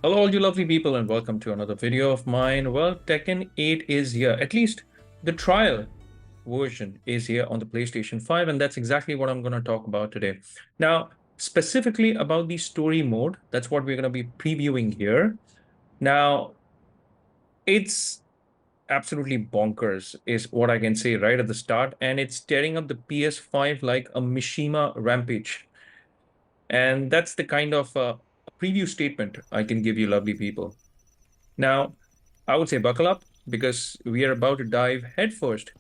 Hello, all you lovely people, and welcome to another video of mine. Well, Tekken 8 is here. At least the trial version is here on the PlayStation 5, and that's exactly what I'm going to talk about today. Now, specifically about the story mode, that's what we're going to be previewing here. Now, it's absolutely bonkers, is what I can say right at the start, and it's tearing up the PS5 like a Mishima rampage. And that's the kind of preview statement I can give you, lovely people. Now, I would say buckle up because we are about to dive headfirst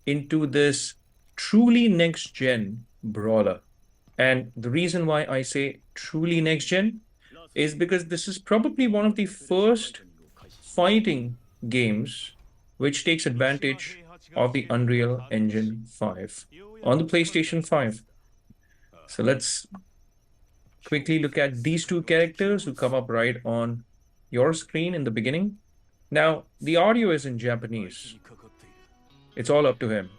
into this truly next gen brawler. And the reason why I say truly next gen is because this is probably one of the first fighting games which takes advantage of the Unreal Engine 5 on the PlayStation 5. So let's quickly look at these two characters who come up right on your screen in the beginning. Now, the audio is in Japanese. It's all up to him.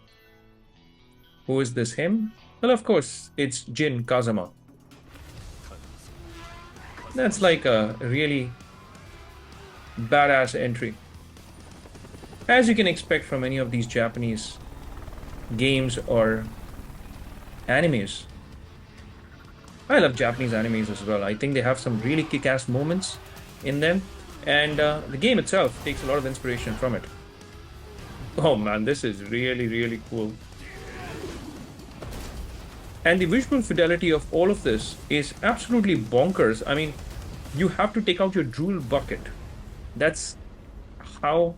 Who is this him? Well, of course, it's Jin Kazama. That's like a really badass entry, as you can expect from any of these Japanese games or animes. I love Japanese animes as well. I think they have some really kick-ass moments in them, and the game itself takes a lot of inspiration from it. Oh man, this is really cool. And the visual fidelity of all of this is absolutely bonkers. I mean, you have to take out your drool bucket. That's how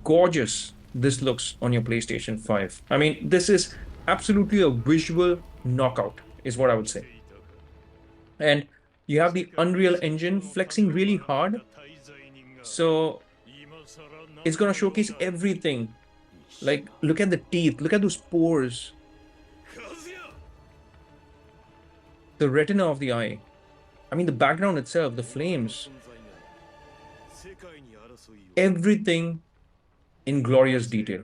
gorgeous this looks on your PlayStation 5. I mean, this is absolutely a visual knockout, is what I would say. And you have the Unreal Engine flexing really hard. So it's going to showcase everything. Like, look at the teeth, look at those pores, the retina of the eye. I mean, the background itself, the flames, everything in glorious detail.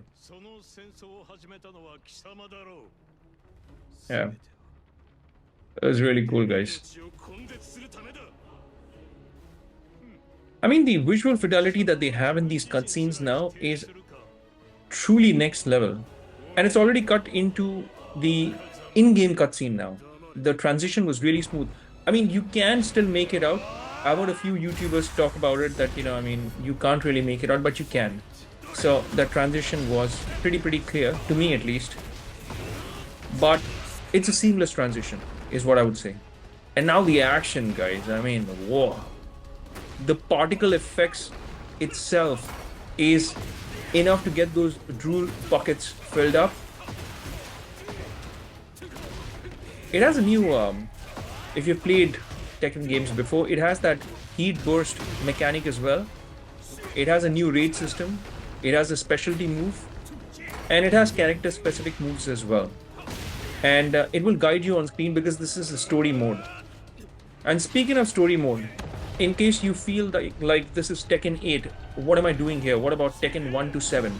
Yeah, it was really cool, guys. I mean, the visual fidelity that they have in these cutscenes now is truly next level. And it's already cut into the in-game cutscene now. The transition was really smooth. I mean, you can still make it out. I've heard a few YouTubers talk about it that, I mean, you can't really make it out, but you can. So the transition was pretty clear, to me at least. But it's a seamless transition, is what I would say. And now the action, guys. I mean, whoa. The particle effects itself is enough to get those drool buckets filled up. It has a new, if you've played Tekken games before, it has that heat burst mechanic as well. It has a new raid system. It has a specialty move. And it has character specific moves as well. And it will guide you on screen because this is a story mode. And speaking of story mode, in case you feel like this is Tekken 8, what am I doing here? What about Tekken 1 to 7?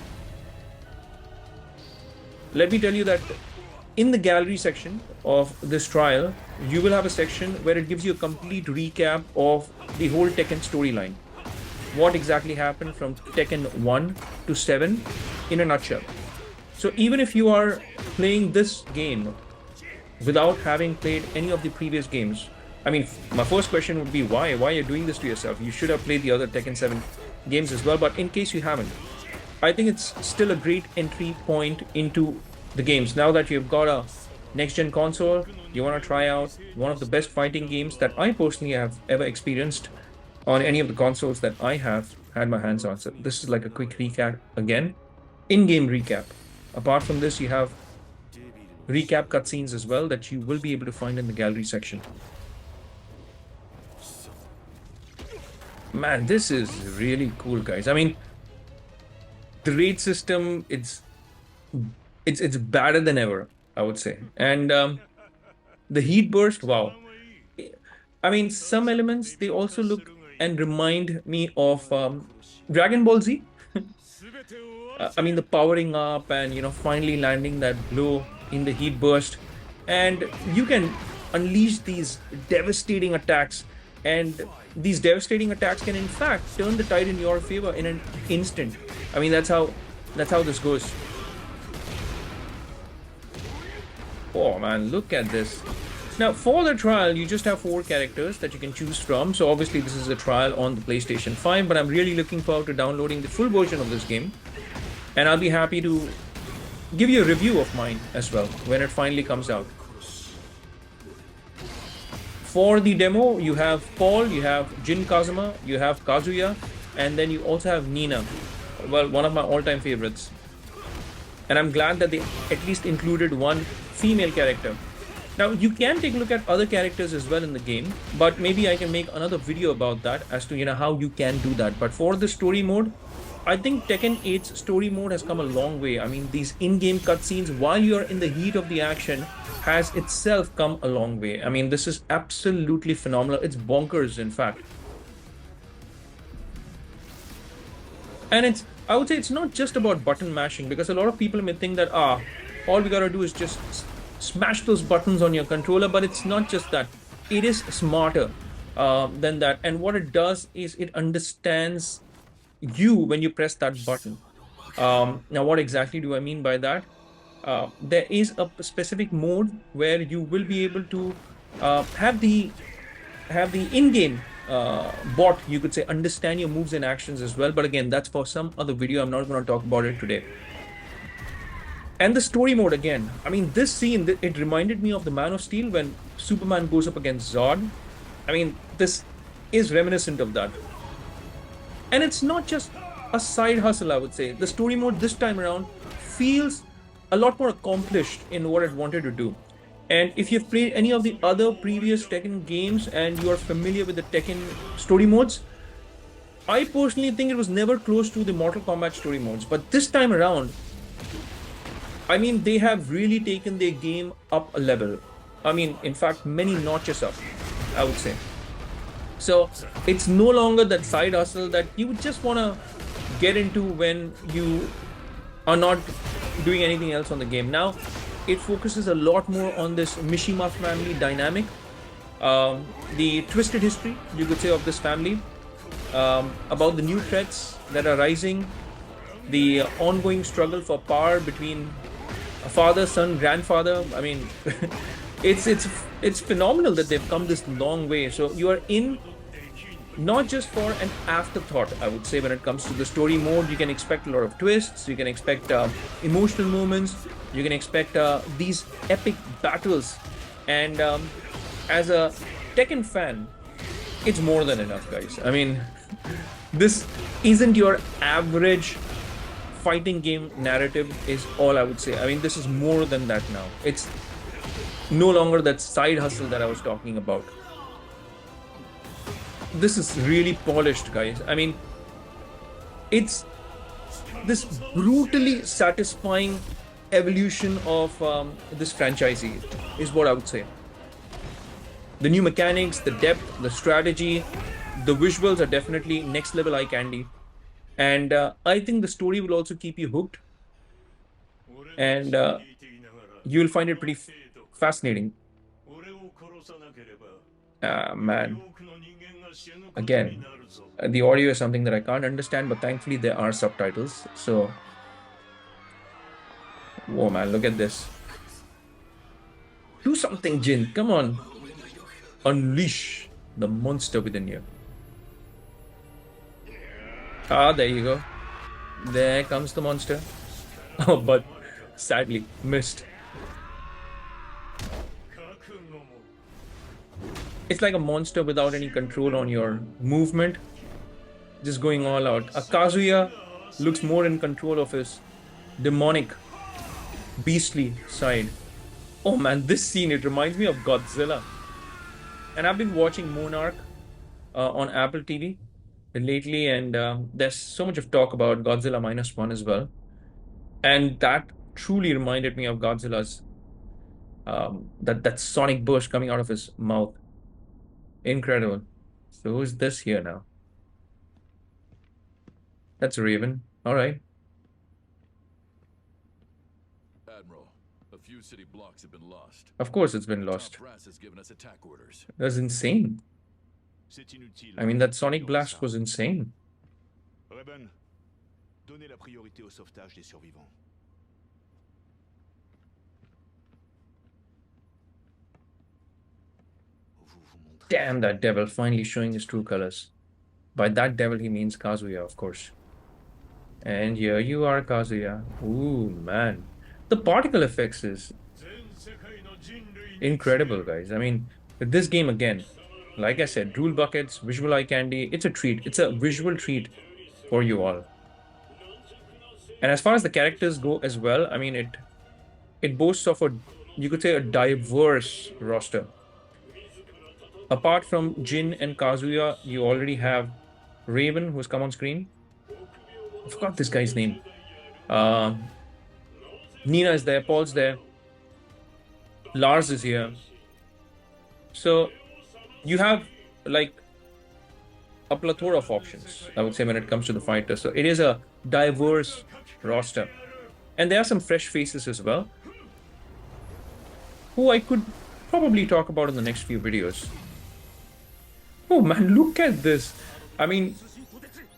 Let me tell you that in the gallery section of this trial, you will have a section where it gives you a complete recap of the whole Tekken storyline. What exactly happened from Tekken 1 to 7 in a nutshell. So even if you are playing this game without having played any of the previous games, I mean, my first question would be why? Why are you doing this to yourself? You should have played the other Tekken 7 games as well, but in case you haven't, I think it's still a great entry point into the games. Now that you've got a next-gen console, you want to try out one of the best fighting games that I personally have ever experienced on any of the consoles that I have had my hands on. So this is like a quick recap again, in-game recap. Apart from this, you have recap cutscenes as well that you will be able to find in the gallery section. Man, this is really cool, guys. I mean, the raid system, it's better than ever, I would say. And the heat burst, wow. I mean, some elements, they also look and remind me of Dragon Ball Z. I mean, the powering up and, finally landing that blow in the heat burst. And you can unleash these devastating attacks and these devastating attacks can in fact turn the tide in your favor in an instant. I mean, that's how this goes. Oh man, look at this. Now, for the trial, you just have 4 characters that you can choose from. So obviously, this is a trial on the PlayStation 5, but I'm really looking forward to downloading the full version of this game. And I'll be happy to give you a review of mine as well when it finally comes out. For the demo, you have Paul, you have Jin Kazuma, you have Kazuya, and then you also have Nina. Well, one of my all-time favorites. And I'm glad that they at least included one female character. Now, you can take a look at other characters as well in the game, but maybe I can make another video about that as to, how you can do that. But for the story mode, I think Tekken 8's story mode has come a long way. I mean, these in-game cutscenes while you're in the heat of the action has itself come a long way. I mean, this is absolutely phenomenal. It's bonkers, in fact. And I would say it's not just about button mashing, because a lot of people may think that, all we gotta do is just smash those buttons on your controller, but it's not just that. It is smarter than that. And what it does is it understands you when you press that button. Now, what exactly do I mean by that? There is a specific mode where you will be able to have the in-game bot, you could say, understand your moves and actions as well. But again, that's for some other video. I'm not going to talk about it today. And the story mode again. I mean, this scene, it reminded me of the Man of Steel when Superman goes up against Zod. I mean, this is reminiscent of that. And it's not just a side hustle, I would say. The story mode this time around feels a lot more accomplished in what it wanted to do. And if you've played any of the other previous Tekken games and you are familiar with the Tekken story modes, I personally think it was never close to the Mortal Kombat story modes. But this time around, I mean, they have really taken their game up a level. I mean, in fact, many notches up, I would say. So it's no longer that side hustle that you would just want to get into when you are not doing anything else on the game. Now, it focuses a lot more on this Mishima family dynamic, the twisted history, you could say, of this family, about the new threats that are rising, the ongoing struggle for power between a father, son, grandfather. I mean, it's phenomenal that they've come this long way. So you are in not just for an afterthought, I would say, when it comes to the story mode. You can expect a lot of twists, you can expect emotional moments, you can expect these epic battles. And as a Tekken fan, it's more than enough, guys. I mean, this isn't your average fighting game narrative, is all I would say. I mean, this is more than that now. It's no longer that side hustle that I was talking about. This is really polished, guys. I mean, it's this brutally satisfying evolution of this franchisee is what I would say. The new mechanics, the depth, the strategy, the visuals are definitely next level eye candy. And I think the story will also keep you hooked. And you will find it pretty fascinating. Man. Again, the audio is something that I can't understand, but thankfully there are subtitles. So, whoa, man, look at this. Do something, Jin. Come on. Unleash the monster within you. Ah, there you go. There comes the monster. Oh, but sadly missed. It's like a monster without any control on your movement, just going all out. A Kazuya looks more in control of his demonic, beastly side. Oh man, this scene, it reminds me of Godzilla. And I've been watching Monarch on Apple TV lately, and there's so much of talk about Godzilla -1 as well. And that truly reminded me of Godzilla's that sonic burst coming out of his mouth. Incredible. So who's this here now? That's Raven. All right. Admiral, a few city blocks have been lost. Of course it's been lost. Top brass has given us attack orders. That's insane. I mean, that Sonic Blast was insane. Reben, donnez la priorité au sauvetage des survivants. Damn, that devil finally showing his true colors. By that devil, he means Kazuya, of course. And here you are, Kazuya. Ooh, man. The particle effects is incredible, guys. I mean, this game again, like I said, rule buckets, visual eye candy, it's a treat. It's a visual treat for you all. And as far as the characters go as well, I mean, it boasts of a, you could say, a diverse roster. Apart from Jin and Kazuya, you already have Raven, who's come on screen. I forgot this guy's name. Nina is there, Paul's there, Lars is here. So you have like a plethora of options, I would say, when it comes to the fighter. So it is a diverse roster. And there are some fresh faces as well, who I could probably talk about in the next few videos. Oh man, look at this. I mean,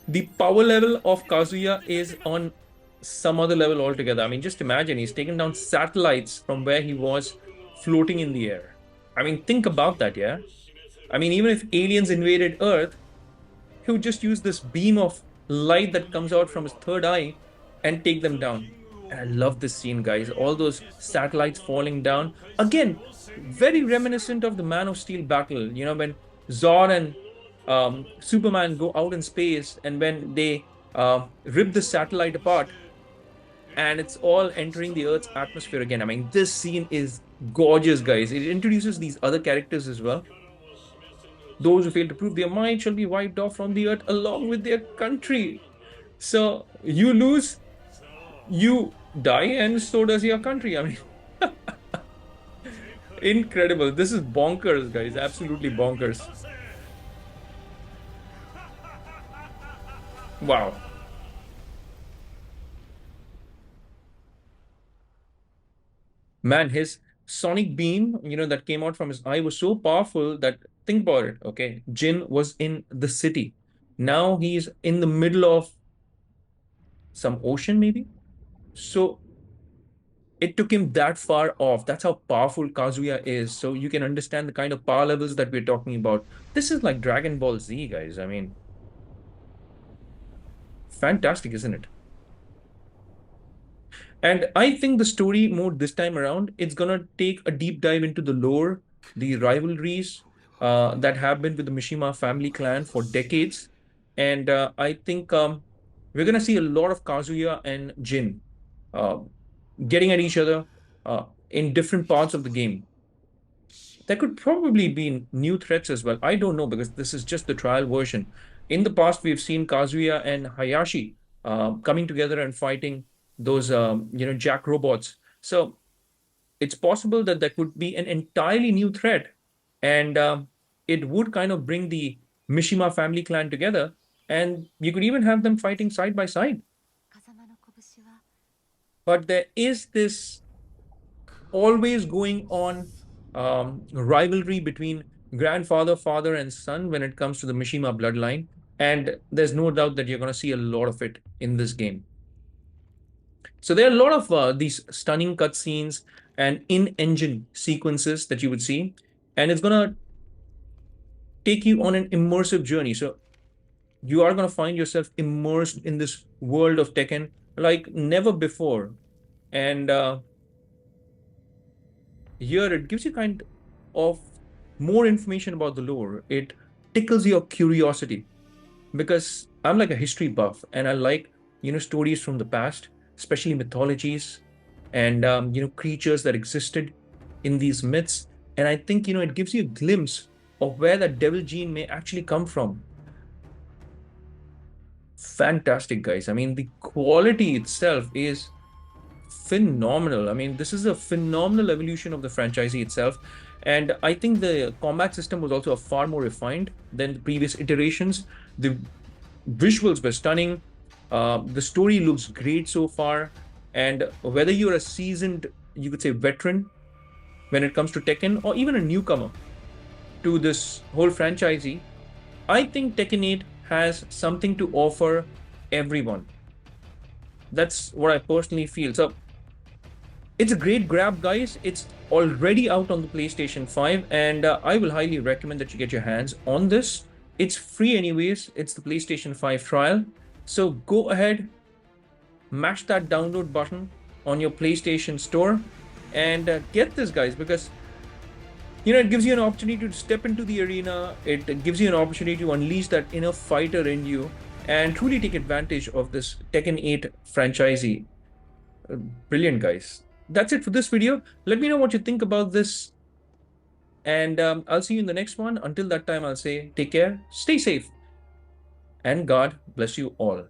the power level of Kazuya is on some other level altogether. I mean, just imagine, he's taken down satellites from where he was floating in the air. I mean, think about that, yeah? I mean, even if aliens invaded Earth, he would just use this beam of light that comes out from his third eye and take them down. And I love this scene, guys. All those satellites falling down. Again, very reminiscent of the Man of Steel battle. You know, when Zod and Superman go out in space, and when they rip the satellite apart, and it's all entering the Earth's atmosphere again. I mean, this scene is gorgeous, guys. It introduces these other characters as well. Those who fail to prove their mind shall be wiped off from the earth along with their country. So you lose, you die, and so does your country. I mean, incredible. This is bonkers, guys. Absolutely bonkers. Wow. Man, his sonic beam, you know, that came out from his eye was so powerful that, think about it, okay? Jin was in the city. Now he's in the middle of some ocean, maybe? So it took him that far off. That's how powerful Kazuya is. So you can understand the kind of power levels that we're talking about. This is like Dragon Ball Z, guys. I mean, fantastic, isn't it? And I think the story mode this time around, it's gonna take a deep dive into the lore, the rivalries that have been with the Mishima family clan for decades. And I think we're gonna see a lot of Kazuya and Jin getting at each other in different parts of the game. There could probably be new threats as well. I don't know, because this is just the trial version. In the past, we've seen Kazuya and Heihachi coming together and fighting those Jack robots. So it's possible that there could be an entirely new threat, and it would kind of bring the Mishima family clan together, and you could even have them fighting side by side. But there is this always going on rivalry between grandfather, father, and son when it comes to the Mishima bloodline, and there's no doubt that you're going to see a lot of it in this game. So there are a lot of these stunning cutscenes and in-engine sequences that you would see, and it's going to take you on an immersive journey. So you are going to find yourself immersed in this world of Tekken like never before. And here it gives you kind of more information about the lore. It tickles your curiosity, because I'm like a history buff, and I like, stories from the past, especially mythologies and, creatures that existed in these myths. And I think, it gives you a glimpse of where that devil gene may actually come from. Fantastic, guys. I mean, the quality itself is phenomenal. I mean, this is a phenomenal evolution of the franchise itself. And I think the combat system was also far more refined than the previous iterations. The visuals were stunning. The story looks great so far. And whether you're a seasoned, you could say, veteran when it comes to Tekken, or even a newcomer to this whole franchisee, I think Tekken 8 has something to offer everyone. That's what I personally feel. So it's a great grab, guys. It's already out on the PlayStation 5, and I will highly recommend that you get your hands on this. It's free anyways. It's the PlayStation 5 trial. So go ahead, mash that download button on your PlayStation Store and get this, guys, because it gives you an opportunity to step into the arena. It gives you an opportunity to unleash that inner fighter in you and truly take advantage of this Tekken 8 franchisee. Brilliant, guys. That's it for this video. Let me know what you think about this, and I'll see you in the next one. Until that time, I'll say take care, stay safe, and God bless you all.